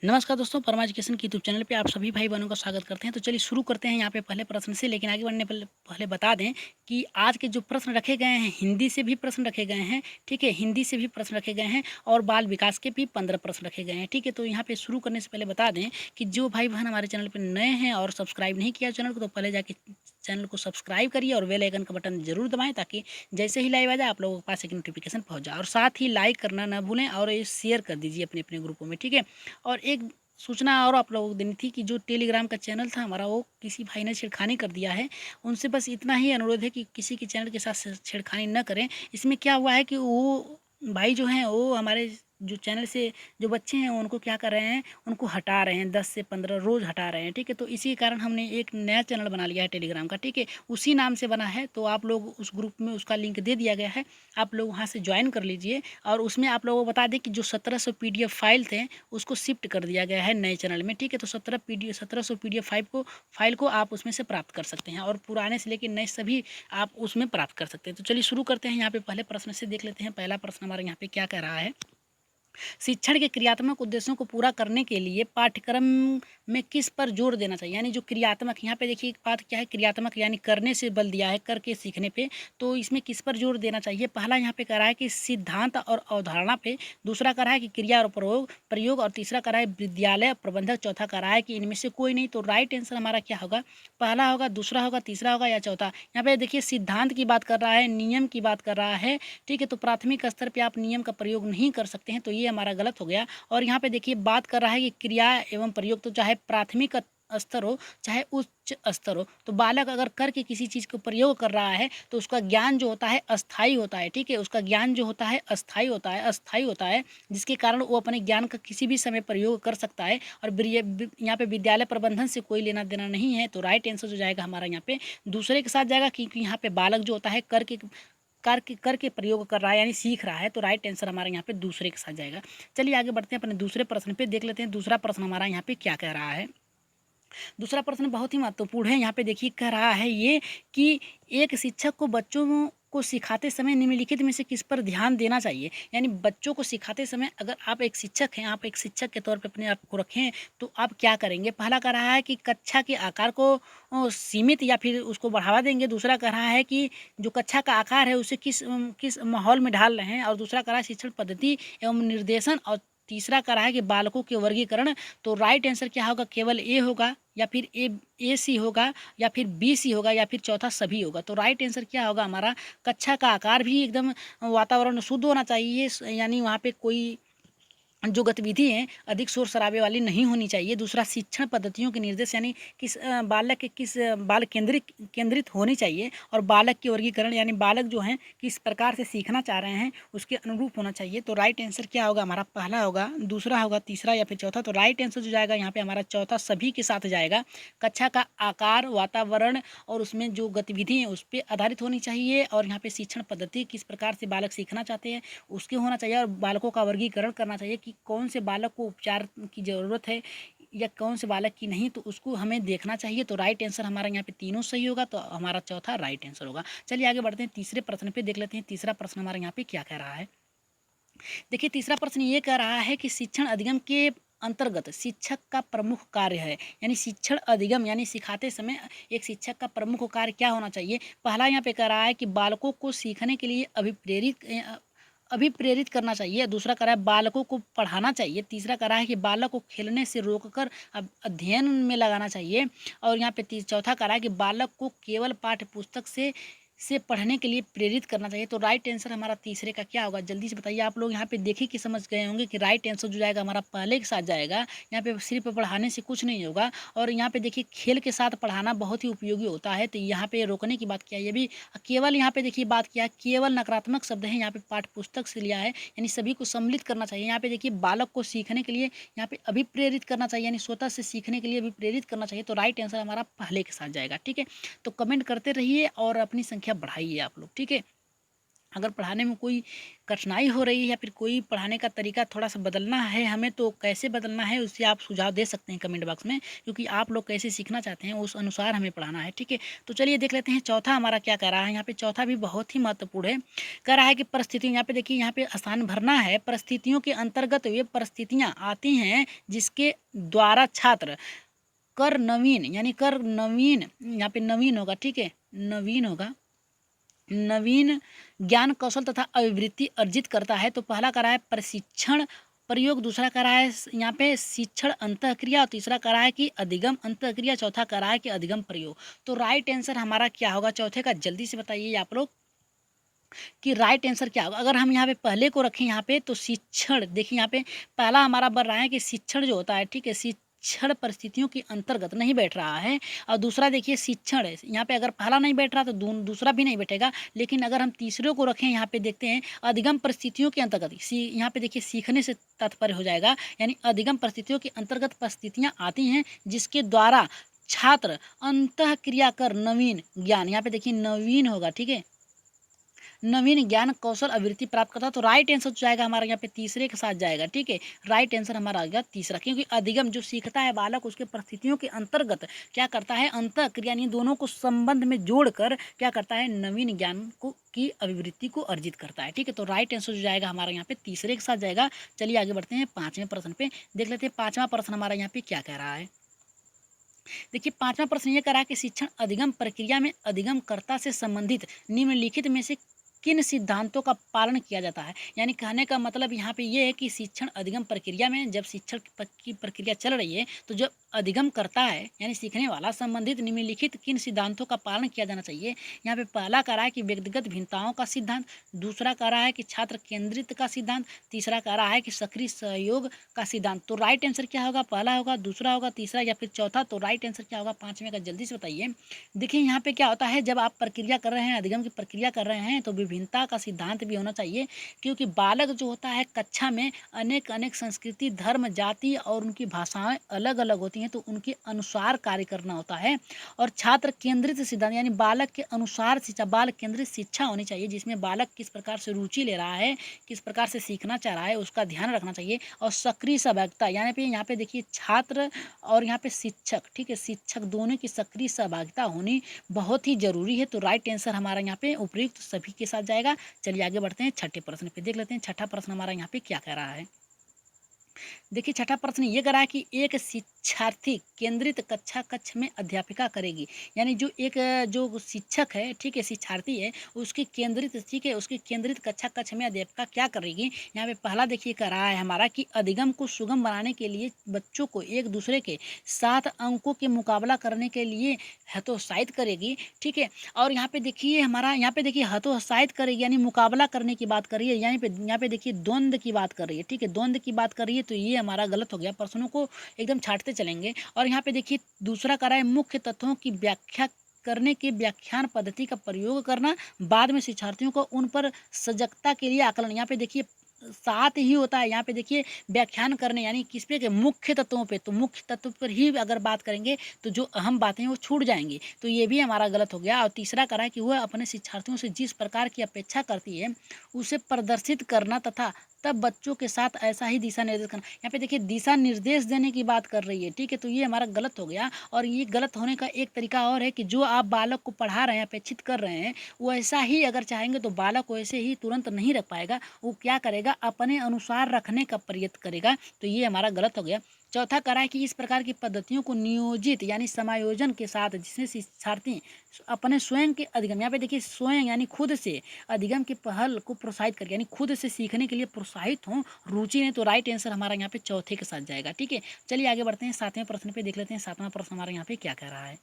नमस्कार दोस्तों, परमा एजुकेशन के यूट्यूब चैनल पे आप सभी भाई बहनों का स्वागत करते हैं। तो चलिए शुरू करते हैं यहाँ पे पहले प्रश्न से। लेकिन आगे बढ़ने पहले बता दें कि आज के जो प्रश्न रखे गए हैं, हिंदी से भी प्रश्न रखे गए हैं, ठीक है, हिंदी से भी प्रश्न रखे गए हैं और बाल विकास के भी 15 प्रश्न रखे गए हैं, ठीक है। तो यहाँ पे शुरू करने से पहले बता दें कि जो भाई बहन हमारे चैनल पर नए हैं और सब्सक्राइब नहीं किया चैनल को, तो पहले जाके चैनल को सब्सक्राइब करिए और बेल आइकन का बटन जरूर दबाएं, ताकि जैसे ही लाइव आ जाए आप लोगों के पास एक नोटिफिकेशन पहुंच जाए। और साथ ही लाइक करना ना भूलें और ये शेयर कर दीजिए अपने अपने ग्रुपों में, ठीक है। और एक सूचना और आप लोगों को देनी थी कि जो टेलीग्राम का चैनल था हमारा, वो किसी भाई ने छेड़खानी कर दिया है। उनसे बस इतना ही अनुरोध है कि किसी के चैनल के साथ छेड़खानी न करें। इसमें क्या हुआ है कि वो भाई जो हैं वो हमारे जो चैनल से जो बच्चे हैं उनको क्या कर रहे हैं, उनको हटा रहे हैं, 10 से 15 रोज़ हटा रहे हैं, ठीक है। तो इसी कारण हमने एक नया चैनल बना लिया है टेलीग्राम का, ठीक है। उसी नाम से बना है, तो आप लोग उस ग्रुप में उसका लिंक दे दिया गया है, आप लोग वहाँ से ज्वाइन कर लीजिए। और उसमें आप लोगों को बता दें कि जो 1700 PDF फाइल थे उसको शिफ्ट कर दिया गया है नए चैनल में, ठीक है। तो 1700 PDF फाइल को आप उसमें से प्राप्त कर सकते हैं और पुराने से लेकर नए सभी आप उसमें प्राप्त कर सकते हैं। तो चलिए शुरू करते हैं। यहाँ पे पहले प्रश्न से देख लेते हैं। पहला प्रश्न हमारे यहाँ पे क्या कह रहा है, शिक्षण के क्रियात्मक उद्देश्यों को पूरा करने के लिए पाठ्यक्रम में किस पर जोर देना चाहिए। यानी जो क्रियात्मक, यहाँ पे देखिए एक बात क्या है, क्रियात्मक यानी करने से बल दिया है, करके सीखने पे। तो इसमें किस पर जोर देना चाहिए। पहला यहाँ पे कह रहा है कि सिद्धांत और अवधारणा पे, दूसरा कह रहा है कि क्रिया और प्रयोग और तीसरा कह रहा है विद्यालय प्रबंधक, चौथा कह रहा है कि इनमें से कोई नहीं। तो राइट आंसर हमारा क्या होगा, पहला होगा, दूसरा होगा, तीसरा होगा या चौथा। यहाँ पे देखिए सिद्धांत की बात कर रहा है, नियम की बात कर रहा है, ठीक है। तो प्राथमिक स्तर पे आप नियम का प्रयोग नहीं कर सकते हैं, तो ये हमारा गलत हो गया। और यहाँ पे देखिए बात कर रहा है कि क्रिया एवं प्रयोग, तो चाहे प्राथमिक स्तर हो चाहे उच्च स्तर हो, तो बालक अगर करके किसी चीज़ को प्रयोग कर रहा है तो उसका ज्ञान जो होता है अस्थाई होता है, ठीक है। उसका ज्ञान जो होता है अस्थाई होता है, अस्थाई होता है, जिसके कारण वो अपने ज्ञान का किसी भी समय प्रयोग कर सकता है। और यहाँ पे विद्यालय प्रबंधन से कोई लेना देना नहीं है। तो राइट आंसर जो जाएगा हमारा यहाँ पे दूसरे के साथ जाएगा, क्योंकि यहाँ पे बालक जो होता है करके प्रयोग कर रहा है, यानी सीख रहा है। तो राइट आंसर हमारा यहाँ पे दूसरे के साथ जाएगा। चलिए आगे बढ़ते हैं, अपने दूसरे प्रश्न पे देख लेते हैं। दूसरा प्रश्न हमारा यहाँ पे क्या कह रहा है। दूसरा प्रश्न बहुत ही महत्वपूर्ण है। यहाँ पे देखिए कह रहा है ये कि एक शिक्षक को बच्चों को सिखाते समय निम्नलिखित में से किस पर ध्यान देना चाहिए। यानी बच्चों को सिखाते समय अगर आप एक शिक्षक हैं, आप एक शिक्षक के तौर पे अपने आप को रखें, तो आप क्या करेंगे। पहला कह रहा है कि कक्षा के आकार को सीमित या फिर उसको बढ़ावा देंगे। दूसरा कह रहा है कि जो कक्षा का आकार है उसे किस माहौल में ढाल रहे हैं। और दूसरा कह रहा है शिक्षण पद्धति एवं निर्देशन। और तीसरा कह रहा है कि बालकों के वर्गीकरण। तो राइट आंसर क्या होगा, केवल ए होगा या फिर ए सी होगा या फिर बी सी होगा या फिर चौथा सभी होगा। तो राइट आंसर क्या होगा हमारा, कक्षा का आकार भी एकदम वातावरण शुद्ध होना चाहिए, यानी वहाँ पे कोई जो गतिविधि है अधिक शोर शराबे वाली नहीं होनी चाहिए। दूसरा शिक्षण पद्धतियों के निर्देश, यानी किस बालक के किस बाल केंद्रित होनी चाहिए। और बालक के वर्गीकरण, यानी बालक जो हैं किस प्रकार से सीखना चाह रहे हैं उसके अनुरूप होना चाहिए। तो राइट आंसर क्या होगा हमारा, पहला होगा, दूसरा होगा, तीसरा या फिर चौथा। तो राइट आंसर जो जाएगा यहाँ पे हमारा चौथा सभी के साथ जाएगा। कक्षा का आकार, वातावरण और उसमें जो गतिविधि है उस पर आधारित होनी चाहिए। और यहाँ पे शिक्षण पद्धति किस प्रकार से बालक सीखना चाहते हैं उसके होना चाहिए। और बालकों का वर्गीकरण करना चाहिए कि कौन से बालक को उपचार की ज़रूरत है या कौन से बालक की नहीं, तो उसको हमें देखना चाहिए। तो राइट आंसर हमारा यहाँ पे तीनों सही होगा, तो हमारा चौथा राइट आंसर होगा। चलिए आगे बढ़ते हैं, तीसरे प्रश्न पे देख लेते हैं। तीसरा प्रश्न हमारा यहाँ पे क्या कह रहा है। देखिए तीसरा प्रश्न ये कह रहा है कि शिक्षण अधिगम के अंतर्गत शिक्षक का प्रमुख कार्य है। यानी शिक्षण अधिगम यानी सिखाते समय एक शिक्षक का प्रमुख कार्य क्या होना चाहिए। पहला यहाँ पे कह रहा है कि बालकों को सीखने के लिए अभिप्रेरित करना चाहिए। दूसरा कह रहा है बालकों को पढ़ाना चाहिए। तीसरा कह रहा है कि बालक को खेलने से रोककर अध्ययन में लगाना चाहिए। और यहाँ पे चौथा कह रहा है कि बालक को केवल पाठ्य पुस्तक से पढ़ने के लिए प्रेरित करना चाहिए। तो राइट आंसर हमारा तीसरे का क्या होगा, जल्दी से बताइए। आप लोग यहाँ पे देखिए कि समझ गए होंगे कि राइट आंसर जो जाएगा हमारा पहले के साथ जाएगा। यहाँ पे सिर्फ पढ़ाने से कुछ नहीं होगा। और यहाँ पे देखिए खेल के साथ पढ़ाना बहुत ही उपयोगी होता है। तो यहाँ पे रोकने की बात किया, ये भी केवल यहाँ पे देखिए बात किया, केवल नकारात्मक शब्द है, यहाँ पे पाठ्य पुस्तक से लिया है, यानी सभी को सम्मिलित करना चाहिए। यहाँ पे देखिए बालक को सीखने के लिए यहाँ पे अभिप्रेरित करना चाहिए, यानी स्वतः से सीखने के लिए अभिप्रेरित करना चाहिए। तो राइट आंसर हमारा पहले के साथ जाएगा, ठीक है। तो कमेंट करते रहिए और अपनी संख्या बढ़ाइए आप लोग, ठीक है। अगर पढ़ाने में कोई कठिनाई हो रही है या फिर कोई पढ़ाने का तरीका थोड़ा-सा बदलना है हमें, तो कैसे बदलना है उससे आप सुझाव दे सकते हैं कमेंट बॉक्स में, क्योंकि आप लोग कैसे सीखना चाहते हैं उस अनुसार हमें पढ़ाना है, ठीक है। तो चलिए देख लेते हैं चौथा हमारा क्या कह रहा है। यहाँ पे चौथा भी बहुत ही महत्वपूर्ण है। कह रहा है कि परिस्थितियाँ, यहाँ पे देखिए यहाँ पे स्थान भरना है। परिस्थितियों के अंतर्गत वे परिस्थितियाँ आती हैं जिसके द्वारा छात्र कर नवीन, यानी कर नवीन, यहाँ पे नवीन होगा, ठीक है, नवीन होगा, नवीन ज्ञान कौशल तथा अभिवृत्ति अर्जित करता है। तो पहला करा है प्रशिक्षण प्रयोग, दूसरा करा है यहाँ पे शिक्षण अंतःक्रिया, और तीसरा करा है कि अधिगम अंतःक्रिया, चौथा करा है कि अधिगम प्रयोग। तो राइट आंसर हमारा क्या होगा चौथे का, जल्दी से बताइए आप लोग कि राइट आंसर क्या होगा। अगर हम यहाँ पे पहले को रखें यहाँ पे, तो शिक्षण, देखिए यहाँ पे पहला हमारा बन रहा है कि शिक्षण जो होता है, ठीक है, शिक्षण परिस्थितियों के अंतर्गत नहीं बैठ रहा है। और दूसरा देखिए शिक्षण है, यहाँ पे अगर पहला नहीं बैठ रहा तो दूसरा भी नहीं बैठेगा। लेकिन अगर हम तीसरे को रखें यहाँ पे, देखते हैं अधिगम परिस्थितियों के अंतर्गत, यहाँ पे देखिए सीखने से तात्पर्य हो जाएगा, यानी अधिगम परिस्थितियों के अंतर्गत परिस्थितियाँ आती हैं जिसके द्वारा छात्र अंतःक्रिया कर नवीन ज्ञान, यहाँ पे देखिए नवीन होगा, ठीक है, नवीन ज्ञान कौशल अभिवृत्ति प्राप्त करता है। तो राइट आंसर जो जाएगा हमारा यहाँ पे तीसरे के साथ जाएगा, ठीक है। राइट आंसर हमारा आ गया तीसरा, क्योंकि अधिगम जो सीखता है बालक उसके परिस्थितियों के अंतर्गत क्या करता है, अंतः क्रिया यानी दोनों को संबंध में जोड़कर क्या करता है, नवीन ज्ञान को की अभिवृत्ति को अर्जित करता है, ठीक है। तो राइट आंसर जो जाएगा हमारा यहाँ पे तीसरे के साथ जाएगा। चलिए आगे बढ़ते हैं पाँचवें प्रश्न पे, देख लेते हैं पाँचवा प्रश्न हमारा यहाँ पे क्या कह रहा है। देखिए पाँचवा प्रश्न ये करा कि शिक्षण अधिगम प्रक्रिया में अधिगमकर्ता से संबंधित निम्नलिखित में से किन सिद्धांतों का पालन किया जाता है। यानी कहने का मतलब यहाँ पे ये है कि शिक्षण अधिगम प्रक्रिया में जब शिक्षण की प्रक्रिया चल रही है तो जो अधिगम करता है यानी सीखने वाला संबंधित निम्नलिखित किन सिद्धांतों का पालन किया जाना चाहिए। यहाँ पे पहला कह रहा है कि व्यक्तिगत भिन्नताओं का सिद्धांत, दूसरा कह रहा है कि छात्र केंद्रित का सिद्धांत, तीसरा कह रहा है कि सक्रिय सहयोग का सिद्धांत। तो राइट आंसर क्या होगा, पहला होगा, दूसरा होगा, तीसरा या फिर चौथा। तो राइट आंसर क्या होगा पाँचवें का, जल्दी से बताइए। देखिए यहाँ पे क्या होता है, जब आप प्रक्रिया कर रहे हैं, अधिगम की प्रक्रिया कर रहे हैं, तो विभिन्नता का सिद्धांत भी होना चाहिए, क्योंकि बालक जो होता है कक्षा में अनेक अनेक संस्कृति, धर्म, जाति और उनकी भाषाएं अलग अलग होती हैं, तो उनके अनुसार कार्य करना होता है। और छात्र केंद्रित सिद्धांत यानी बालक के अनुसार शिक्षा, बाल केंद्रित शिक्षा होनी चाहिए, जिसमें बालक किस प्रकार से रुचि ले रहा है, किस प्रकार से सीखना चाह रहा है, उसका ध्यान रखना चाहिए। और सक्रिय सहभागिता यानी पे यहाँ पे देखिए छात्र और यहाँ पे शिक्षक, ठीक है, शिक्षक दोनों की सक्रिय सहभागिता होनी बहुत ही जरूरी है। तो राइट आंसर हमारा यहाँ पे उपयुक्त सभी के साथ जाएगा। चलिए आगे बढ़ते हैं छठे प्रश्न पे, देख लेते हैं छठा प्रश्न हमारा यहाँ पे क्या कह रहा है। देखिए छठा प्रश्न ये करा कि एक शिक्षार्थी केंद्रित कक्षा कक्ष में अध्यापिका करेगी, यानी जो एक जो शिक्षक है, ठीक है, शिक्षार्थी है, उसकी केंद्रित, ठीक है, उसकी केंद्रित कक्षा कक्ष में अध्यापिका क्या करेगी। यहाँ पे पहला देखिए कह रहा है हमारा कि अधिगम को सुगम बनाने के लिए बच्चों को एक दूसरे के साथ अंकों के मुकाबला करने के लिए हतोत्साहित करेगी, ठीक है। और यहाँ पे देखिए हमारा, यहाँ पे देखिए हतोत्साहित करेगी यानी मुकाबला करने की बात कर रही है, यहाँ पे देखिए द्वंद्व की बात कर रही है, ठीक है, द्वंद्व की बात कर रही है। तो ये हमारा गलत हो गया, प्रश्नों को एकदम छांटते चलेंगे। और यहाँ पे देखिए दूसरा करा है मुख्य तत्वों की व्याख्या करने की व्याख्यान पद्धति का प्रयोग करना, बाद में शिक्षार्थियों को उन पर सजगता के लिए आकलन। यहाँ पे देखिए साथ ही होता है, यहाँ पे देखिए व्याख्यान करने यानी किस पे के मुख्य तत्वों पे, तो मुख्य तत्व पर ही अगर बात करेंगे तो जो अहम बातें वो छूट जाएंगी। तो ये भी हमारा गलत हो गया। और तीसरा करा है कि वह अपने शिक्षार्थियों से जिस प्रकार की अपेक्षा करती है उसे प्रदर्शित करना तथा तब बच्चों के साथ ऐसा ही दिशा निर्देश करना। यहाँ पे देखिए दिशा निर्देश देने की बात कर रही है, ठीक है, तो ये हमारा गलत हो गया। और ये गलत होने का एक तरीका और है कि जो आप बालक को पढ़ा रहे हैं, अपेक्षित कर रहे हैं, वो ऐसा ही अगर चाहेंगे तो बालक वैसे ही तुरंत नहीं रख पाएगा, वो क्या करेगा, अपने अनुसार रखने का प्रयत्न करेगा। तो ये हमारा गलत हो गया। चौथा करा है कि इस प्रकार की पद्धतियों को नियोजित यानी समायोजन के साथ जिससे शिक्षार्थी अपने स्वयं के अधिगम, यहाँ पे देखिए स्वयं यानी खुद से अधिगम की पहल को प्रोत्साहित करके यानी खुद से सीखने के लिए प्रोत्साहित हों, रुचि ने। तो राइट आंसर हमारा यहाँ पे चौथे के साथ जाएगा, ठीक है। चलिए आगे बढ़ते हैं सातवें प्रश्न पे, देख लेते हैं सातवां प्रश्न हमारा यहाँ पे क्या कह रहा है।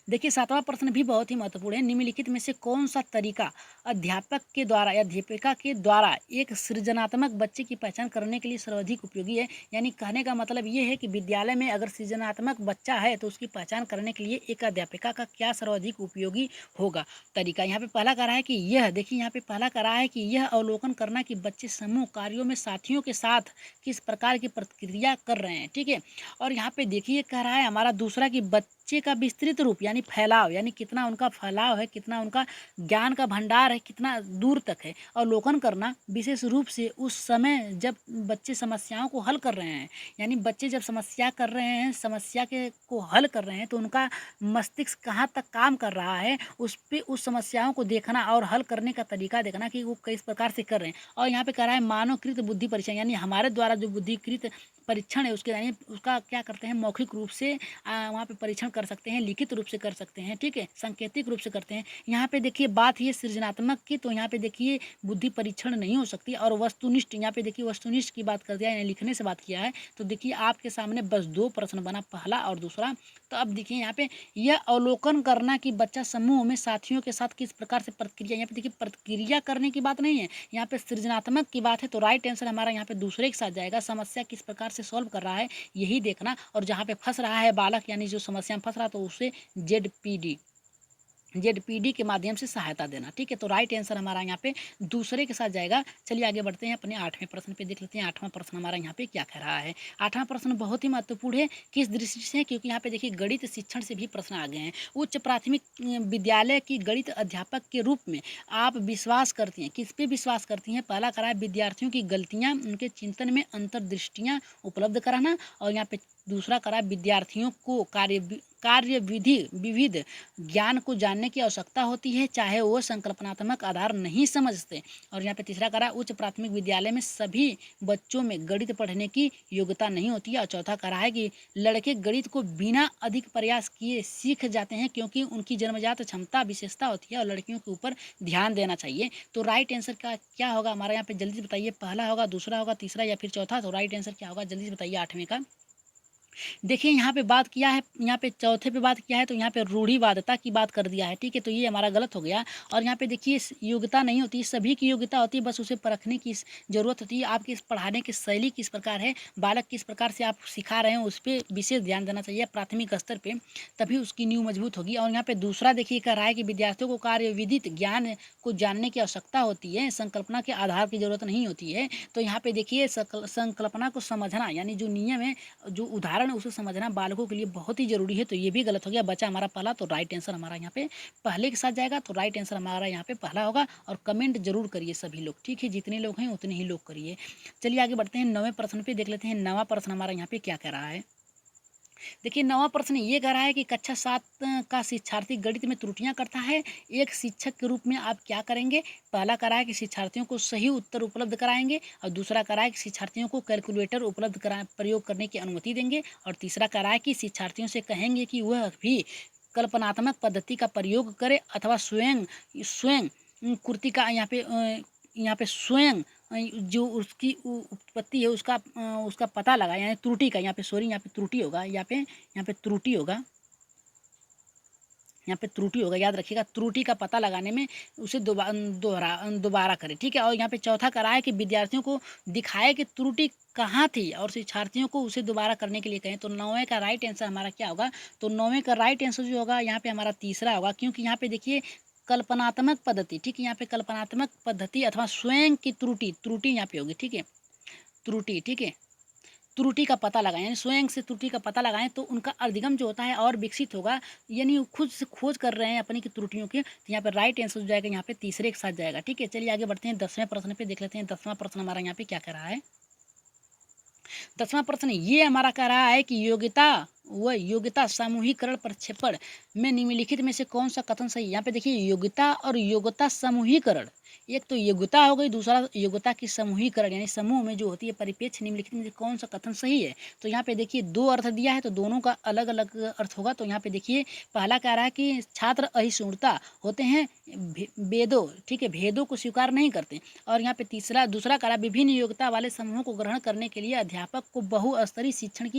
देखिए सातवां प्रश्न भी बहुत ही महत्वपूर्ण है। निम्नलिखित में से कौन सा तरीका अध्यापक के द्वारा या अध्यापिका के द्वारा एक सृजनात्मक बच्चे की पहचान करने के लिए सर्वाधिक उपयोगी है। यानी कहने का मतलब ये है कि विद्यालय में अगर सृजनात्मक बच्चा है तो उसकी पहचान करने के लिए एक अध्यापिका का क्या सर्वाधिक उपयोगी होगा तरीका। यहाँ पे पहला कह रहा है कि यह, देखिए यहाँ पे पहला कह रहा है कि यह अवलोकन करना कि बच्चे समूह कार्यों में साथियों के साथ किस प्रकार की प्रतिक्रिया कर रहे हैं, ठीक है। और यहाँ पे देखिए कह रहा है हमारा दूसरा कि बच्चे का विस्तृत विस्तृत रूप यानी फैलाव, यानी कितना उनका फैलाव है, कितना उनका ज्ञान का भंडार है, कितना दूर तक है। अवलोकन करना विशेष रूप से उस समय जब बच्चे समस्याओं को हल कर रहे हैं, यानी बच्चे जब समस्या कर रहे हैं, समस्या के को हल कर रहे हैं, तो उनका मस्तिष्क कहाँ तक काम कर रहा है, उस पे उस समस्याओं को देखना और हल करने का तरीका देखना कि वो किस प्रकार से कर रहे हैं। और यहाँ पे कह रहा है मानवकृत बुद्धि परीक्षण, यानी हमारे द्वारा जो बुद्धिकृत परीक्षण है उसके, यानी उसका क्या करते हैं, मौखिक रूप से वहाँ पे परीक्षण कर सकते हैं, लिखित रूप से कर सकते हैं, ठीक है, सांकेतिक रूप से करते हैं। यहाँ पे देखिए बात ये सृजनात्मक की, तो यहाँ पे देखिए बुद्धि परीक्षण नहीं हो सकती। और वस्तुनिष्ठ, यहाँ पे देखिए वस्तुनिष्ठ की बात कर दिया है, लिखने से बात किया है। तो देखिए आपके सामने बस दो प्रश्न बना, पहला और दूसरा। तो अब देखिए यहाँ पे यह अवलोकन करना कि बच्चा समूह में साथियों के साथ किस प्रकार से प्रतिक्रिया, यहाँ पे देखिए प्रतिक्रिया करने की बात नहीं है, यहाँ पे सृजनात्मक की बात है। तो राइट आंसर हमारा यहाँ पे दूसरे के साथ जाएगा। समस्या किस प्रकार से सॉल्व कर रहा है यही देखना, और जहाँ पे फंस रहा है बालक, यानी जो समस्या में फंस रहा है, तो उसे जेडपीडी के माध्यम से सहायता देना, ठीक है। तो राइट आंसर हमारा यहाँ पे दूसरे के साथ जाएगा। चलिए आगे बढ़ते हैं, अपने 8वें प्रश्न पे देख लेते हैं। 8वां प्रश्न हमारा यहाँ पे क्या कह रहा है। 8वां प्रश्न बहुत ही महत्वपूर्ण है, किस दृष्टि से, क्योंकि यहाँ पे देखिए गणित शिक्षण से भी प्रश्न आ गए हैं। उच्च प्राथमिक विद्यालय की गणित अध्यापक के रूप में आप विश्वास करती हैं, किस पे विश्वास करती हैं। पहला करा है विद्यार्थियों की गलतियाँ, उनके चिंतन में अंतर्दृष्टियाँ उपलब्ध कराना। और यहाँ पे दूसरा करा विद्यार्थियों को विविध ज्ञान को जानने की आवश्यकता होती है, चाहे वो संकल्पनात्मक आधार नहीं समझते। और यहाँ पे तीसरा करा उच्च प्राथमिक विद्यालय में सभी बच्चों में गणित पढ़ने की योग्यता नहीं होती है। और चौथा करा है कि लड़के गणित को बिना अधिक प्रयास किए सीख जाते हैं, क्योंकि उनकी जन्मजात क्षमता विशेषता होती है और लड़कियों के ऊपर ध्यान देना चाहिए। तो राइट आंसर का क्या होगा हमारा, यहाँ पे जल्दी से बताइए। पहला होगा, दूसरा होगा, तीसरा या फिर चौथा। तो राइट आंसर क्या होगा जल्दी से बताइए 8वें का। देखिए यहाँ पे बात किया है, यहाँ पे चौथे पे बात किया है, तो यहाँ पे रूढ़िवादिता की बात कर दिया है, ठीक है। तो ये हमारा गलत हो गया। और यहाँ पे देखिए योग्यता नहीं होती, सभी की योग्यता होती है, बस उसे परखने की ज़रूरत होती है। आपकी पढ़ाने की शैली किस प्रकार है, बालक किस प्रकार से आप सिखा रहे हैं, उस पर विशेष ध्यान देना चाहिए प्राथमिक स्तर पर, तभी उसकी नींव मजबूत होगी। और यहाँ पे दूसरा देखिए कह रहा है कि विद्यार्थियों को कार्यविधित ज्ञान को जानने की आवश्यकता होती है, संकल्पना के आधार की जरूरत नहीं होती है। तो यहाँ पे देखिए संकल्पना को समझना, यानी जो नियम है, जो उदाहरण है, उसे समझना बालकों के लिए बहुत ही जरूरी है। तो ये भी गलत हो गया, बचा हमारा पहला। तो राइट आंसर हमारा यहाँ पे पहले के साथ जाएगा। तो राइट आंसर हमारा यहाँ पे पहला होगा। और कमेंट जरूर करिए सभी लोग, ठीक है, जितने लोग हैं उतने ही लोग करिए। चलिए आगे बढ़ते हैं, 9वें प्रश्न पे देख लेते हैं। 9वां प्रश्न हमारा यहाँ पे क्या कह रहा है। देखिए 9वां प्रश्न ये कह रहा है कि कक्षा 7 का शिक्षार्थी गणित में त्रुटियां करता है, एक शिक्षक के रूप में आप क्या करेंगे। पहला करा है कि शिक्षार्थियों को सही उत्तर उपलब्ध कराएंगे, और दूसरा करा है कि शिक्षार्थियों को कैलकुलेटर उपलब्ध प्रयोग करने की अनुमति देंगे, और तीसरा करा है कि शिक्षार्थियों से कहेंगे कि वह भी कल्पनात्मक पद्धति का प्रयोग करे, अथवा स्वयं स्वयं कृति का यहाँ पे स्वयं जो उसकी उत्पत्ति है उसका पता लगा, यानी त्रुटि का, यहाँ पे सॉरी, यहाँ पे त्रुटि होगा, यहाँ पे त्रुटि होगा, यहाँ पे त्रुटि होगा, याद रखिएगा। त्रुटि का पता लगाने में उसे दोबारा करें, ठीक है। और यहाँ पे चौथा करा है कि विद्यार्थियों को दिखाए कि त्रुटि कहाँ थी, और शिक्षार्थियों को उसे दोबारा करने के लिए कहें। तो 9वें का राइट आंसर हमारा क्या होगा। तो 9वें का राइट आंसर जो होगा यहाँ पे हमारा तीसरा होगा, क्योंकि यहाँ पे देखिए कल्पनात्मक पद्धति, ठीक है, यहाँ पे कल्पनात्मक पद्धति अथवा स्वयं की त्रुटि यहाँ पे होगी, ठीक है, त्रुटि, ठीक है, त्रुटि का पता लगाएं, यानी स्वयं से त्रुटि का पता लगाएं, तो उनका अधिगम जो होता है और विकसित होगा, यानी खुद से खोज कर रहे हैं अपनी की त्रुटियों की। तो यहाँ पे राइट आंसर हो जाएगा, यहाँ पे तीसरे के साथ जाएगा, ठीक है। चलिए आगे बढ़ते हैं, 10वें प्रश्न पे देख लेते हैं। 10वां प्रश्न हमारा यहाँ पे क्या कह रहा है। 10वां प्रश्न ये हमारा कह रहा है कि योग्यता समूहीकरण प्रक्षेपण में निम्नलिखित में से कौन सा कथन सही है। यहाँ पे देखिए योग्यता और योग्यता समूहीकरण, एक तो योग्यता हो गई, दूसरा योग्यता की समूहीकरण, यानी समूह में जो होती है परिप्रेक्ष्य, निम्नलिखित में से कौन सा कथन सही है। तो यहाँ पे देखिए दो अर्थ दिया है, तो दोनों का अलग अलग अर्थ होगा। तो यहाँ पे देखिए पहला कह रहा है कि छात्र अहिष्णुता होते हैं, भेदों, ठीक है, भेदों को स्वीकार नहीं करते। और यहाँ पे दूसरा कह रहा है विभिन्न योग्यता वाले समूहों को ग्रहण करने के लिए अध्यापक को बहुस्तरीय शिक्षण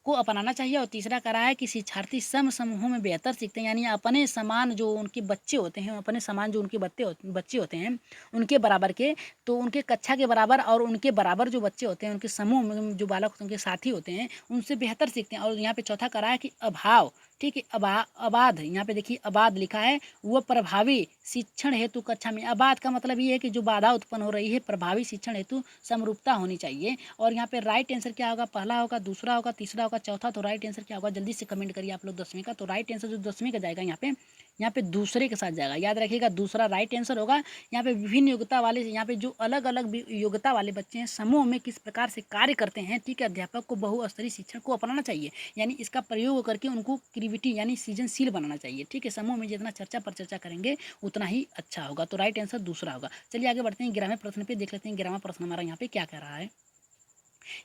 को अपनाना चाहिए। और तीसरा करा है कि शिक्षार्थी समूहों में बेहतर सीखते हैं, यानी अपने समान जो उनके बच्चे होते हैं, अपने समान जो उनके बच्चे होते हैं उनके बराबर के, तो उनके कक्षा के बराबर और उनके बराबर जो बच्चे होते हैं, उनके समूह में जो बालक उनके साथी होते हैं, उनसे बेहतर सीखते हैं। और यहाँ पे चौथा करा है कि अभाव, ठीक है। अबाध, यहाँ पे देखिए अबाध लिखा है, वह प्रभावी शिक्षण हेतु कक्षा में। अबाध का मतलब ये है कि जो बाधा उत्पन्न हो रही है, प्रभावी शिक्षण हेतु समरूपता होनी चाहिए। और यहाँ पे राइट आंसर क्या होगा, पहला होगा, दूसरा होगा, तीसरा होगा, चौथा। तो राइट आंसर क्या होगा, जल्दी से कमेंट करिए आप लोग 10वीं का। तो राइट आंसर जो 10वीं का जाएगा यहाँ पे दूसरे के साथ जाएगा, याद रखिएगा, दूसरा राइट आंसर होगा। यहाँ पे विभिन्न योग्यता वाले, यहाँ पे जो अलग अलग योग्यता वाले बच्चे हैं, समूह में किस प्रकार से कार्य करते हैं, ठीक है। अध्यापक को बहुस्तरीय शिक्षण को अपनाना चाहिए, यानी इसका प्रयोग करके उनको क्रिएटिविटी यानी सृजनशील बनाना चाहिए, ठीक है। समूह में जितना चर्चा पर चर्चा करेंगे उतना ही अच्छा होगा। तो राइट आंसर दूसरा होगा। चलिए आगे बढ़ते हैं, 11वें प्रश्न पे देख लेते हैं। 11वां प्रश्न हमारा यहाँ पे क्या कह रहा है।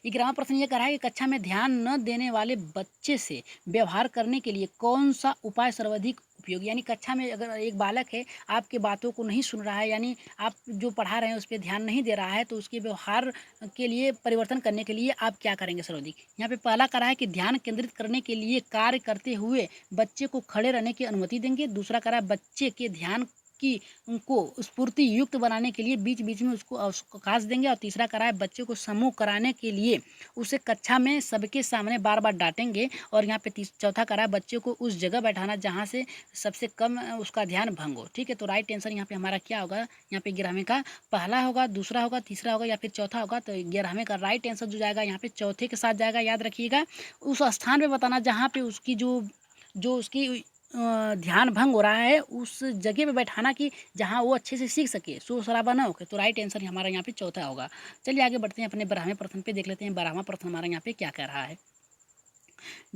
11वां प्रश्न ये कह रहा है कि कक्षा में ध्यान न देने वाले बच्चे से व्यवहार करने के लिए कौन सा उपाय सर्वाधिक उपयोगी। यानी कक्षा में अगर एक बालक है, आपके बातों को नहीं सुन रहा है, यानी आप जो पढ़ा रहे हैं उस पर ध्यान नहीं दे रहा है, तो उसके व्यवहार के लिए परिवर्तन करने के लिए आप क्या करेंगे सर्वाधिक। यहाँ पे पहला कह रहा है कि ध्यान केंद्रित करने के लिए कार्य करते हुए बच्चे को खड़े रहने की अनुमति देंगे। दूसरा कह रहा है बच्चे के ध्यान की उनको स्फूर्ति युक्त बनाने के लिए बीच बीच में उसको अवकाश देंगे। और तीसरा करा है बच्चे को समूह कराने के लिए उसे कक्षा में सबके सामने बार बार डांटेंगे। और यहाँ पे चौथा करा है बच्चे को उस जगह बैठाना जहाँ से सबसे कम उसका ध्यान भंग हो, ठीक है। तो राइट आंसर यहाँ पे हमारा क्या होगा, यहाँ पे 11वें का पहला होगा, दूसरा होगा, तीसरा होगा या फिर चौथा होगा। तो 11वें का राइट आंसर जो जाएगा यहाँ पे चौथे के साथ जाएगा, याद रखिएगा। उस स्थान पे बताना जहाँ पे उसकी जो उसकी ध्यान भंग हो रहा है, उस जगह पे बैठाना कि जहाँ वो अच्छे से सीख सके, शोर शराबा ना हो। तो राइट आंसर हमारा यहाँ पे चौथा होगा। चलिए आगे बढ़ते हैं, अपने 12वें प्रश्न पे देख लेते हैं। 12वां प्रश्न हमारा यहाँ पे क्या कह रहा है।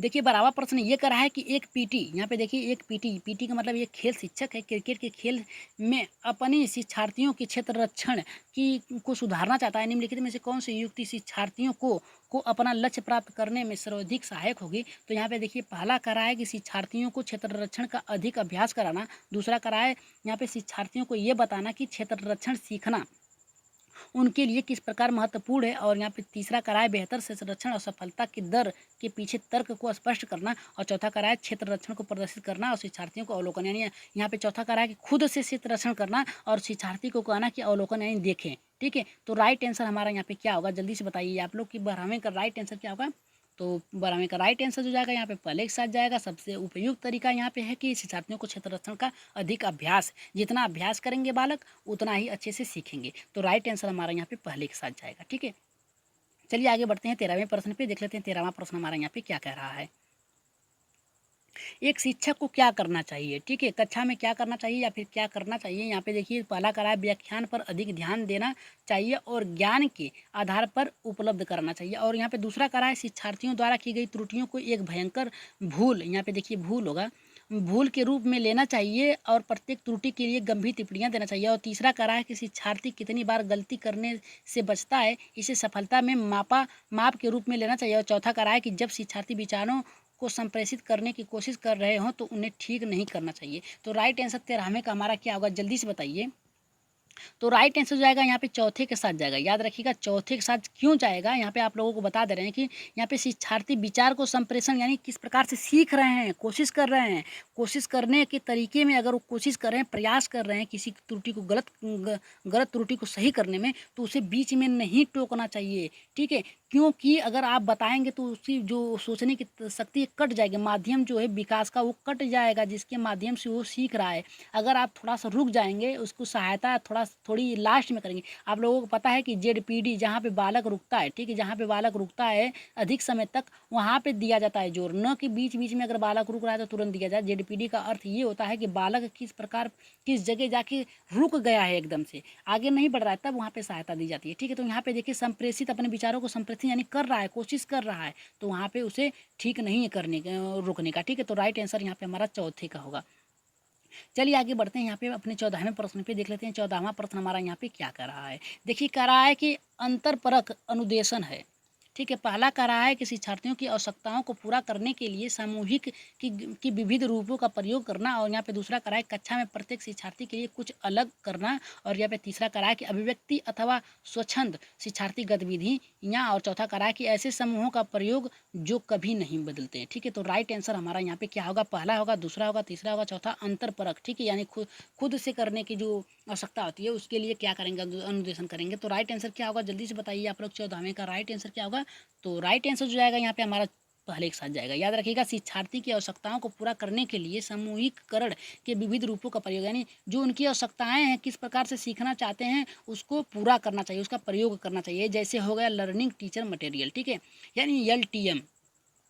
देखिए 12वां प्रश्न ये कह रहा है कि एक पीटी, यहाँ पे देखिए एक पीटी का मतलब ये खेल शिक्षक है, क्रिकेट के खेल में अपने शिक्षार्थियों के क्षेत्र रक्षण की को सुधारना चाहता है। निम्नलिखित में से कौन सी युक्ति शिक्षार्थियों को अपना लक्ष्य प्राप्त करने में सर्वाधिक सहायक होगी। तो यहाँ पे देखिए पहला करा है कि शिक्षार्थियों को क्षेत्र रक्षण का अधिक अभ्यास कराना। दूसरा करा है यहाँ पे शिक्षार्थियों को ये बताना कि क्षेत्र रक्षण सीखना उनके लिए किस प्रकार महत्वपूर्ण है। और यहाँ पे तीसरा करा है बेहतर से संरक्षण और सफलता की दर के पीछे तर्क को स्पष्ट करना। और चौथा करा है क्षेत्र रक्षण को प्रदर्शित करना और शिक्षार्थियों को अवलोकन, यानी यहाँ पे चौथा करा है कि खुद से क्षेत्र रक्षण करना और शिक्षार्थी को कहना कि अवलोकन यानी देखें, ठीक है। तो राइट आंसर हमारा यहाँ पे क्या होगा, जल्दी से बताइए आप लोग कि 12वें का राइट आंसर क्या होगा। तो 12वें का राइट आंसर जो जाएगा यहाँ पे पहले के साथ जाएगा। सबसे उपयुक्त तरीका यहाँ पे है कि शिक्षार्थियों को क्षेत्र रक्षण का अधिक अभ्यास, जितना अभ्यास करेंगे बालक उतना ही अच्छे से सीखेंगे। तो राइट आंसर हमारा यहाँ पे पहले के साथ जाएगा, ठीक है। चलिए आगे बढ़ते हैं, 13वें प्रश्न पे देख लेते हैं। 13वां प्रश्न हमारा यहाँ पे क्या कह रहा है। एक शिक्षक को क्या करना चाहिए, ठीक है, कक्षा में क्या करना चाहिए या फिर क्या करना चाहिए। यहाँ पे देखिए पहला करा है व्याख्यान पर अधिक ध्यान देना चाहिए और ज्ञान के आधार पर उपलब्ध कराना चाहिए। और यहाँ पे दूसरा करा है शिक्षार्थियों द्वारा की गई त्रुटियों को एक भयंकर भूल, यहाँ पे देखिए भूल होगा, भूल के रूप में लेना चाहिए और प्रत्येक त्रुटि के लिए गंभीर टिप्पणियां देना चाहिए। और तीसरा करा है कि शिक्षार्थी कितनी बार गलती करने से बचता है इसे सफलता में माप के रूप में लेना चाहिए। और चौथा करा है कि जब शिक्षार्थी विचारों को संप्रेषित करने की कोशिश कर रहे हों तो उन्हें ठीक नहीं करना चाहिए। तो राइट आंसर 13वें का हमारा क्या होगा, जल्दी से बताइए। तो राइट आंसर जाएगा यहाँ पे चौथे के साथ जाएगा, याद रखिएगा चौथे के साथ क्यों जाएगा। यहाँ पे आप लोगों को बता दे रहे हैं कि यहाँ पे शिक्षार्थी विचार को संप्रेषण यानी किस प्रकार से सीख रहे हैं, कोशिश कर रहे हैं, कोशिश करने के तरीके में अगर वो कोशिश कर रहे हैं, प्रयास कर रहे हैं किसी त्रुटि को गलत त्रुटि को सही करने में, तो उसे बीच में नहीं टोकना चाहिए, ठीक है। क्योंकि अगर आप बताएंगे तो उसकी जो सोचने की शक्ति कट जाएगी, माध्यम जो है विकास का वो कट जाएगा जिसके माध्यम से वो सीख रहा है। अगर आप थोड़ा सा रुक जाएंगे, उसको सहायता थोड़ी लास्ट में करेंगे। आप लोगों को पता है कि जेडपीडी जहाँ पे बालक रुकता है, ठीक है, जहाँ पे बालक रुकता है अधिक समय तक वहाँ पे दिया जाता है जोर, न कि बीच बीच में अगर बालक रुक रहा है तो तुरंत दिया जाए। जेडपीडी का अर्थ ये होता है कि बालक किस जगह जाके रुक गया है, एकदम से आगे नहीं बढ़ रहा है, तब वहाँ पे सहायता दी जाती है, ठीक है। तो यहाँ पे देखिए संप्रेषित अपने विचारों को संप्रेषित यानी कर रहा है, कोशिश कर रहा है, तो वहाँ पे उसे ठीक नहीं है करने रुकने का, ठीक है। तो राइट आंसर यहाँ पे हमारा चौथे का होगा। चलिए आगे बढ़ते हैं, यहाँ पे अपने 14वें प्रश्न पे देख लेते हैं। 14वां प्रश्न हमारा यहाँ पे क्या कर रहा है। देखिए कह रहा है कि अंतरपरक अनुदेशन है, ठीक है। पहला कह रहा है कि शिक्षार्थियों की आवश्यकताओं को पूरा करने के लिए सामूहिक की विविध रूपों का प्रयोग करना। और यहाँ पे दूसरा करा है कक्षा में प्रत्येक शिक्षार्थी के लिए कुछ अलग करना। और यहाँ पे तीसरा करा है कि अभिव्यक्ति अथवा स्वच्छंद शिक्षार्थी गतिविधियाँ। और चौथा करा है कि ऐसे समूहों का प्रयोग जो कभी नहीं बदलते हैं, ठीक है। तो राइट आंसर हमारा यहाँ पे क्या होगा, पहला होगा, दूसरा होगा, तीसरा होगा, चौथा अंतरपरक, ठीक है, यानी खुद से करने की जो आवश्यकता होती है उसके लिए क्या करेंगे, अनुदेशन करेंगे। तो राइट आंसर क्या होगा, जल्दी से बताइए आप लोग। 14वें का राइट आंसर क्या होगा। तो राइट आंसर जो जाएगा यहाँ पे हमारा पहले के साथ जाएगा। याद रखिएगा, शिक्षार्थी की आवश्यकताओं को पूरा करने के लिए सामूहिककरण के विविध रूपों का प्रयोग, यानी जो उनकी आवश्यकताएं हैं, किस प्रकार से सीखना चाहते हैं उसको पूरा करना चाहिए, उसका प्रयोग करना चाहिए। जैसे हो गया लर्निंग टीचर मटेरियल, ठीक है, यानी LTM,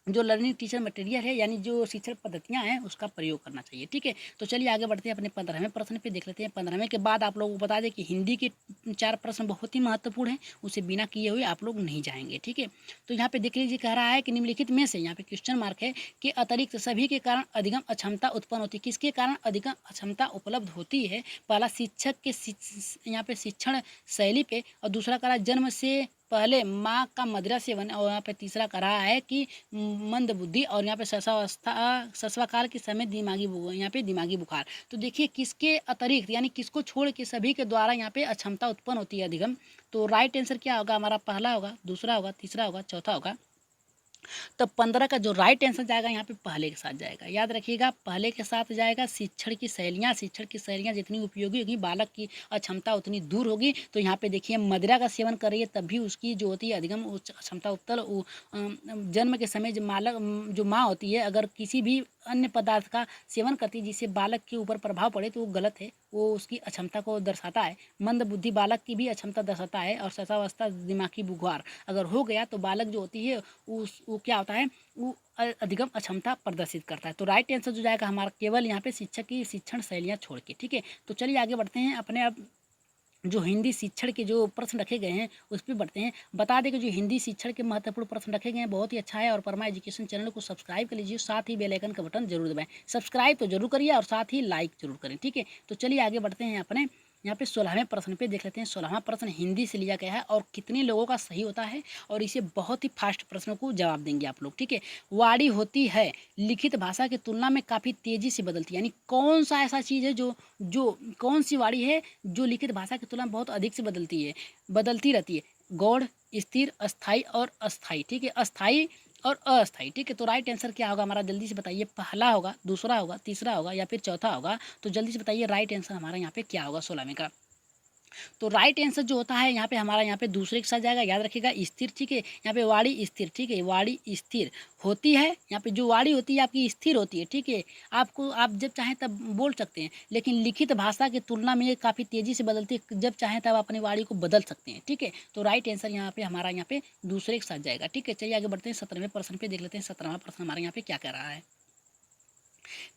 जो लर्निंग टीचर मटेरियल है, यानी जो शिक्षण पद्धतियाँ हैं उसका प्रयोग करना चाहिए। ठीक है, तो चलिए आगे बढ़ते हैं अपने 15वें प्रश्न पे देख लेते हैं। 15वें के बाद आप लोगों को बता दें कि हिंदी के 4 प्रश्न बहुत ही महत्वपूर्ण हैं, उसे बिना किए हुए आप लोग नहीं जाएंगे। ठीक है, तो यहाँ पे देख लीजिए, कह रहा है कि निम्नलिखित में से, यहाँ पे क्वेश्चन मार्क है, कि अतिरिक्त सभी के कारण अधिगम अक्षमता उत्पन्न होती है। किसके कारण अधिगम अक्षमता उपलब्ध होती है? पहला शिक्षक के यहाँ पे शिक्षण शैली पे, और दूसरा कह रहा है जन्म से पहले माँ का मदिरा सेवन, और यहाँ पे तीसरा कह रहा है कि मंद बुद्धि, और यहाँ पे सस्वाकाल के समय यहाँ पे दिमागी बुखार। तो देखिए किसके अतिरिक्त, यानी किसको छोड़ के सभी के द्वारा यहाँ पे अक्षमता उत्पन्न होती है, अधिगम। तो राइट आंसर क्या होगा हमारा? पहला होगा, दूसरा होगा, तीसरा होगा, चौथा होगा। तो 15 का जो राइट आंसर जाएगा यहाँ पे पहले के साथ जाएगा। याद रखिएगा, पहले के साथ जाएगा। शिक्षण की शैलियाँ जितनी उपयोगी होगी, बालक की अक्षमता उतनी दूर होगी। तो यहाँ पे देखिए, मदिरा का सेवन कर रही है तब भी उसकी जो होती है अधिगम क्षमता उत्तल, जन्म के समय जो माँ होती है, अगर किसी भी अन्य पदार्थ का सेवन करती है जिससे बालक के ऊपर प्रभाव पड़े तो वो गलत है, वो उसकी अक्षमता को दर्शाता है। मंद बुद्धि बालक की भी अक्षमता दर्शाता है। और शैशवावस्था दिमागी बुखार अगर हो गया तो बालक जो होती है वो क्या होता है, वो अधिगम अक्षमता प्रदर्शित करता है। तो राइट आंसर जो जाएगा हमारा केवल यहाँ पे शिक्षक की शिक्षण शैलियाँ छोड़ के। ठीक है, तो चलिए आगे बढ़ते हैं अपने अब जो हिंदी शिक्षण के जो प्रश्न रखे गए हैं उस पर बढ़ते हैं। बता दें कि जो हिंदी शिक्षण के महत्वपूर्ण प्रश्न रखे गए हैं बहुत ही अच्छा है, और परमा एजुकेशन चैनल को सब्सक्राइब कर लीजिए, साथ ही बेल आइकन का बटन जरूर दबाएं। सब्सक्राइब तो जरूर करिए और साथ ही लाइक जरूर करें। ठीक है, तो चलिए आगे बढ़ते हैं अपने यहाँ पे 16वें प्रश्न पे देख लेते हैं। 16वां प्रश्न हिंदी से लिया गया है और कितने लोगों का सही होता है, और इसे बहुत ही फास्ट प्रश्नों को जवाब देंगे आप लोग। ठीक है, वाणी होती है लिखित भाषा की तुलना में काफ़ी तेज़ी से बदलती है, यानी कौन सा ऐसा चीज़ है जो कौन सी वाणी है जो लिखित भाषा की तुलना में बहुत अधिक से बदलती रहती है? गौड़, स्थिर, अस्थाई और अस्थाई। ठीक है, अस्थाई और अस्थाई। ठीक है, तो राइट आंसर क्या होगा हमारा? जल्दी से बताइए, पहला होगा, दूसरा होगा, तीसरा होगा या फिर चौथा होगा? तो जल्दी से बताइए राइट आंसर हमारा यहाँ पे क्या होगा 16वें का। तो राइट आंसर जो होता है यहाँ पे हमारा यहाँ पे दूसरे के साथ जाएगा। याद रखिएगा, स्थिर। ठीक है, यहाँ पे वाणी स्थिर। ठीक है, वाणी स्थिर होती है। यहाँ पे जो वाणी होती है आपकी स्थिर होती है। ठीक है, आप जब चाहें तब बोल सकते हैं, लेकिन लिखित भाषा की तुलना में ये काफ़ी तेज़ी से बदलती है, जब चाहें तब अपनी वाणी को बदल सकते हैं। ठीक है, तो राइट आंसर यहाँ पे हमारा यहाँ पे दूसरे के साथ जाएगा। ठीक है, चलिए आगे बढ़ते हैं 17वें प्रश्न पे देख लेते हैं। 17वां प्रश्न हमारे यहाँ पे क्या कह रहा है?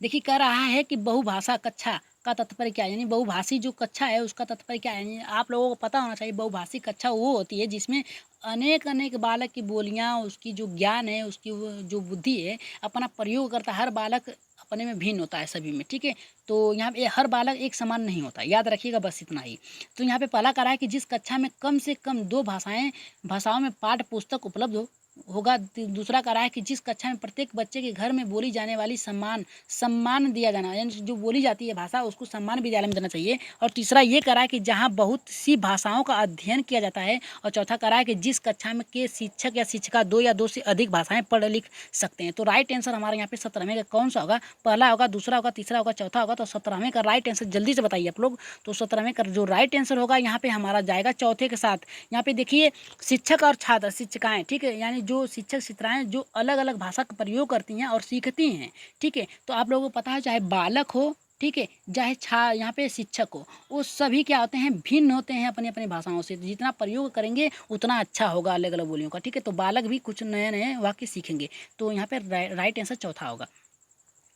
देखिए, कह रहा है कि बहुभाषा कक्षा का तात्पर्य क्या है, यानी बहुभाषी जो कक्षा है उसका तात्पर्य क्या है। यानी आप लोगों को पता होना चाहिए, बहुभाषी कक्षा वो होती है जिसमें अनेक अनेक बालक की बोलियाँ, उसकी जो ज्ञान है, उसकी वो जो बुद्धि है अपना प्रयोग करता है। हर बालक अपने में भिन्न होता है सभी में। ठीक है, तो यहाँ पे हर बालक एक समान नहीं होता, याद रखिएगा, बस इतना ही। तो यहाँ पे पहला कह रहा है कि जिस कक्षा में कम से कम 2 भाषाओं में पाठ्य पुस्तक उपलब्ध होगा। दूसरा कह रहा है कि जिस कक्षा में प्रत्येक बच्चे के घर में बोली जाने वाली सम्मान दिया जाना, यानी जो बोली जाती है भाषा उसको सम्मान विद्यालय में देना चाहिए। और तीसरा ये कह रहा है कि जहाँ बहुत सी भाषाओं का अध्ययन किया जाता है। और चौथा कह रहा है कि जिस कक्षा में के शिक्षक या शिक्षिका 2 या 2 से अधिक भाषाएं पढ़ लिख सकते हैं। तो राइट आंसर हमारे यहाँ पे 17वें का कौन सा होगा? पहला होगा, दूसरा होगा, तीसरा होगा, चौथा होगा? तो 17वें का राइट आंसर जल्दी से बताइए आप लोग। तो 17वें का जो राइट आंसर होगा यहाँ पे हमारा जाएगा चौथे के साथ। यहाँ पे देखिए, शिक्षक और छात्र शिक्षिकाएं। ठीक है, यानी जो शिक्षक शिक्षिकाएं जो अलग अलग भाषा का प्रयोग करती हैं और सीखती हैं। ठीक है, तो आप लोगों को पता है, चाहे बालक हो, ठीक है, चाहे यहाँ पे शिक्षक हो, वो सभी क्या होते हैं, भिन्न होते हैं अपनी अपनी भाषाओं से। जितना प्रयोग करेंगे उतना अच्छा होगा अलग अलग बोलियों का। ठीक है, तो बालक भी कुछ नए नए वाक्य सीखेंगे। तो यहाँ पे राइट आंसर चौथा होगा।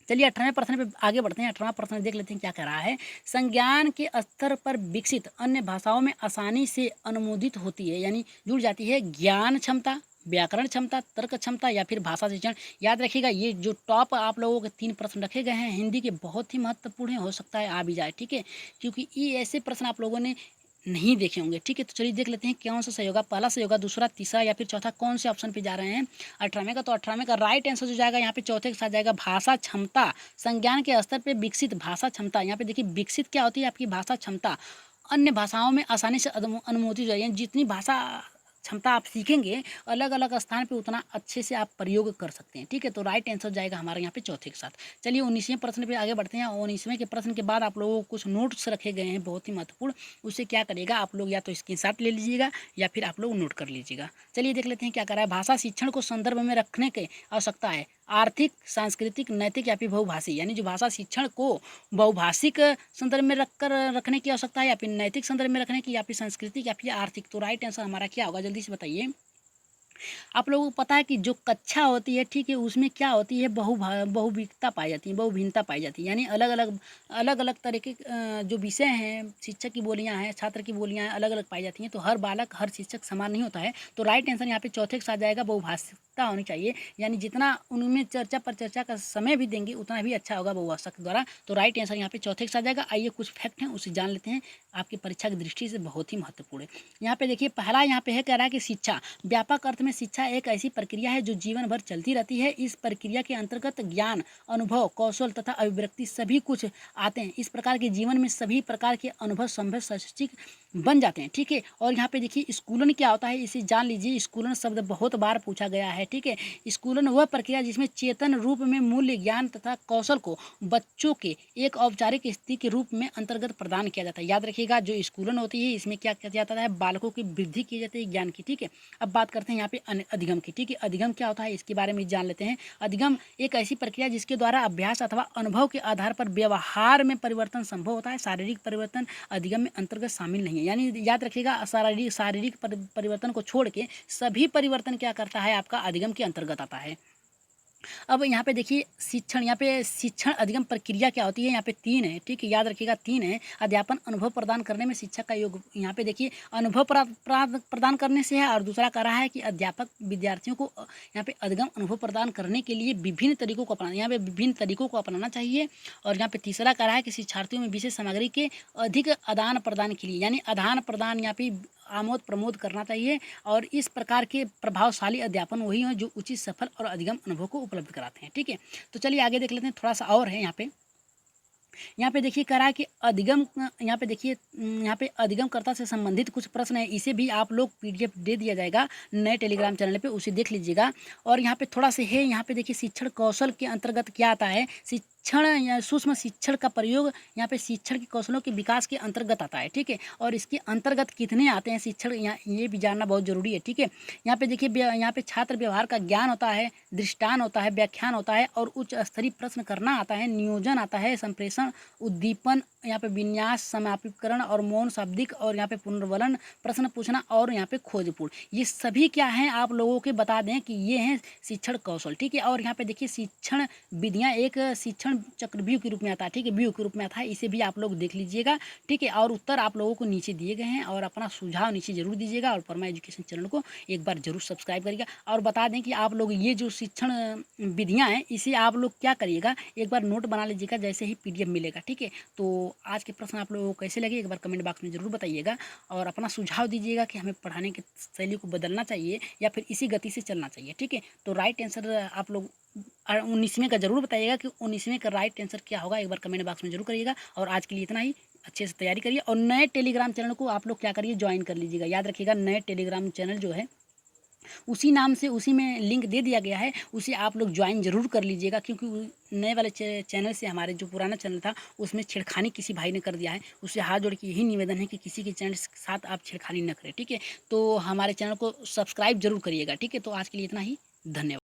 चलिए 18वें प्रश्न पे आगे बढ़ते हैं। 18वां प्रश्न देख लेते हैं क्या कह रहा है। संज्ञान के स्तर पर विकसित अन्य भाषाओं में आसानी से अनुमोदित होती है, यानी जुड़ जाती है, ज्ञान क्षमता, व्याकरण क्षमता, तर्क क्षमता या फिर भाषा शिक्षण। याद रखिएगा, ये जो टॉप आप लोगों के 3 प्रश्न रखे गए हैं हिंदी के, बहुत ही महत्वपूर्ण है, हो सकता है आ भी जाए। ठीक है, क्योंकि ये ऐसे प्रश्न आप लोगों ने नहीं देखे होंगे। ठीक है, तो चलिए देख लेते हैं कौन सा सही होगा। पहला सही होगा, दूसरा, तीसरा या फिर चौथा? कौन से ऑप्शन पे जा रहे हैं 18वें का? तो 18वें का राइट आंसर जो जाएगा यहाँ पे चौथे के साथ जाएगा, भाषा क्षमता। संज्ञान के स्तर पे विकसित भाषा क्षमता। यहाँ पे देखिए, विकसित क्या होती है? आपकी भाषा क्षमता अन्य भाषाओं में आसानी से अनुमोदित हो जाए, जितनी भाषा क्षमता आप सीखेंगे अलग अलग स्थान पे, उतना अच्छे से आप प्रयोग कर सकते हैं। ठीक है, तो राइट आंसर जाएगा हमारे यहाँ पे चौथे के साथ। चलिए 19वें प्रश्न पे आगे बढ़ते हैं। 19वें के प्रश्न के बाद आप लोगों को कुछ नोट्स रखे गए हैं बहुत ही महत्वपूर्ण। उसे क्या करिएगा आप लोग, या तो स्क्रीनशॉट ले लीजिएगा या फिर आप लोग नोट कर लीजिएगा। चलिए देख लेते हैं क्या कर रहा है। भाषा शिक्षण को संदर्भ में रखने की आवश्यकता है। आर्थिक, सांस्कृतिक, नैतिक या फिर बहुभाषी, यानी जो भाषा शिक्षण को बहुभाषिक संदर्भ में रखने की आवश्यकता है, या फिर नैतिक संदर्भ में रखने की, या फिर सांस्कृतिक, या फिर आर्थिक। तो राइट आंसर हमारा क्या होगा, जल्दी से बताइए। आप लोगों को पता है कि जो कक्षा होती है, ठीक है, उसमें क्या होती है, बहुविधता पाई जाती है, बहुभिन्नता पाई जाती है, यानी अलग अलग तरह के जो विषय हैं, शिक्षक की बोलियां हैं, छात्र की बोलियां हैं, अलग अलग पाई जाती हैं। तो हर बालक, हर शिक्षक समान नहीं होता है। तो राइट आंसर यहाँ पे चौथे के साथ जाएगा, बहुभाषिकता होनी चाहिए, यानी जितना उनमें चर्चा पर चर्चा का समय भी देंगे उतना भी अच्छा होगा बहुभाषा के द्वारा। तो राइट आंसर यहाँ पे चौथे के साथ जाएगा। आइए कुछ फैक्ट हैं उसे जान लेते हैं, आपकी परीक्षा की दृष्टि से बहुत ही महत्वपूर्ण है। यहाँ पे देखिए, पहला यहाँ पे है, कह रहा है कि शिक्षा, व्यापक अर्थ में शिक्षा एक ऐसी प्रक्रिया है जो जीवन भर चलती रहती है। इस प्रक्रिया के अंतर्गत ज्ञान, अनुभव, कौशल तथा अभिव्यक्ति सभी कुछ आते हैं। इस प्रकार के जीवन में सभी प्रकार के अनुभव संभव शैक्षिक बन जाते हैं। ठीक है, और यहाँ पे देखिए स्कूलन क्या होता है, इसे जान लीजिए। स्कूलन शब्द बहुत बार पूछा गया है। ठीक है, स्कूलन वह प्रक्रिया जिसमें चेतन रूप में मूल्य, ज्ञान तथा कौशल को बच्चों के एक औपचारिक स्थिति के रूप में अंतर्गत प्रदान किया जाता है। याद रखिएगा, जो स्कूलन होती है इसमें क्या किया जाता है, बालकों की वृद्धि की जाती है ज्ञान की। ठीक है, अब बात करते हैं यहाँ पे अधिगम की। ठीक है, अधिगम क्या होता है इसके बारे में जान लेते हैं। अधिगम एक ऐसी प्रक्रिया जिसके द्वारा अभ्यास अथवा अनुभव के आधार पर व्यवहार में परिवर्तन संभव होता है। शारीरिक परिवर्तन अधिगम में अंतर्गत शामिल नहीं है, यानी याद रखिएगा, शारीरिक परिवर्तन को छोड़ के सभी परिवर्तन क्या करता है, आपका अधिगम के अंतर्गत आता है। अब यहाँ पे देखिए शिक्षण, यहाँ पे शिक्षण अधिगम प्रक्रिया क्या होती है, यहाँ पे 3 है। ठीक है, याद रखिएगा 3 है। अध्यापन, अनुभव प्रदान करने में शिक्षक का योग, यहाँ पे देखिए अनुभव प्रदान करने से है, और दूसरा कह रहा है कि अध्यापक विद्यार्थियों को यहाँ पे अधिगम अनुभव प्रदान करने के लिए विभिन्न तरीकों को अपनाना, यहाँ पे विभिन्न तरीकों को अपनाना चाहिए। और यहाँ पे तीसरा कह रहा है कि शिक्षार्थियों में विशेष सामग्री के अधिक आदान प्रदान के लिए, यानी आदान प्रदान यहाँ पे आमोद प्रमोद करना चाहिए। और इस प्रकार के प्रभावशाली अध्यापन वही हैं जो उचित, सफल और अधिगम अनुभव को उपलब्ध कराते हैं। ठीक है, तो चलिए आगे देख लेते हैं, थोड़ा सा और है यहाँ पे देखिए, कह रहा है कि अधिगम, यहाँ पे देखिए, यहाँ पे अधिगमकर्ता से संबंधित कुछ प्रश्न है, इसे भी आप लोग PDF दे दिया जाएगा नए टेलीग्राम चैनल पे, उसे देख लीजिएगा। और यहाँ पे थोड़ा सा है, यहाँ पे देखिए शिक्षण कौशल के अंतर्गत क्या आता है। शिक्षण या सूक्ष्म शिक्षण का प्रयोग यहाँ पे शिक्षण के कौशलों के विकास के अंतर्गत आता है। ठीक है, और इसके अंतर्गत कितने आते हैं शिक्षण, यहाँ ये भी जानना बहुत जरूरी है। ठीक है, यहाँ पे देखिए, यहाँ पे छात्र व्यवहार का ज्ञान होता है, दृष्टान होता है, व्याख्यान होता है, और उच्च स्तरीय प्रश्न करना आता है, नियोजन आता है, संप्रेषण, उद्दीपन, यहाँ पे विन्यास, समापीकरण और मौन शाब्दिक, और यहाँ पे पुनर्वलन, प्रश्न पूछना, और यहाँ पे खोजपूर्ण, ये सभी क्या हैं आप लोगों के बता दें कि ये हैं शिक्षण कौशल। ठीक है, और यहाँ पे देखिए शिक्षण विधियाँ एक शिक्षण चक्रव्यूह के रूप में आता है। ठीक है, व्यूह के रूप में आता है, इसे भी आप लोग देख लीजिएगा। ठीक है, और उत्तर आप लोगों को नीचे दिए गए हैं, और अपना सुझाव नीचे जरूर दीजिएगा, और परमा एजुकेशन चैनल को एक बार जरूर सब्सक्राइब करिएगा। और बता दें कि आप लोग ये जो शिक्षण विधियाँ हैं इसे आप लोग क्या करिएगा, एक बार नोट बना लीजिएगा जैसे ही PDF मिलेगा। ठीक है, तो आज के प्रश्न आप लोगों को कैसे लगे एक बार कमेंट बॉक्स में ज़रूर बताइएगा, और अपना सुझाव दीजिएगा कि हमें पढ़ाने की शैली को बदलना चाहिए या फिर इसी गति से चलना चाहिए। ठीक है, तो राइट आंसर आप लोग 19वें का जरूर बताइएगा कि 19वें का राइट आंसर क्या होगा, एक बार कमेंट बॉक्स में जरूर करिएगा। और आज के लिए इतना ही, अच्छे से तैयारी करिए, और नए टेलीग्राम चैनल को आप लोग क्या करिए, ज्वाइन कर लीजिएगा। याद रखिएगा, नए टेलीग्राम चैनल जो है उसी नाम से, उसी में लिंक दे दिया गया है, उसे आप लोग ज्वाइन जरूर कर लीजिएगा, क्योंकि नए वाले चैनल से हमारे जो पुराना चैनल था उसमें छेड़खानी किसी भाई ने कर दिया है। उससे हाथ जोड़ के यही निवेदन है कि किसी के चैनल के साथ आप छेड़खानी न करें। ठीक है, तो हमारे चैनल को सब्सक्राइब जरूर करिएगा। ठीक है, तो आज के लिए इतना ही, धन्यवाद।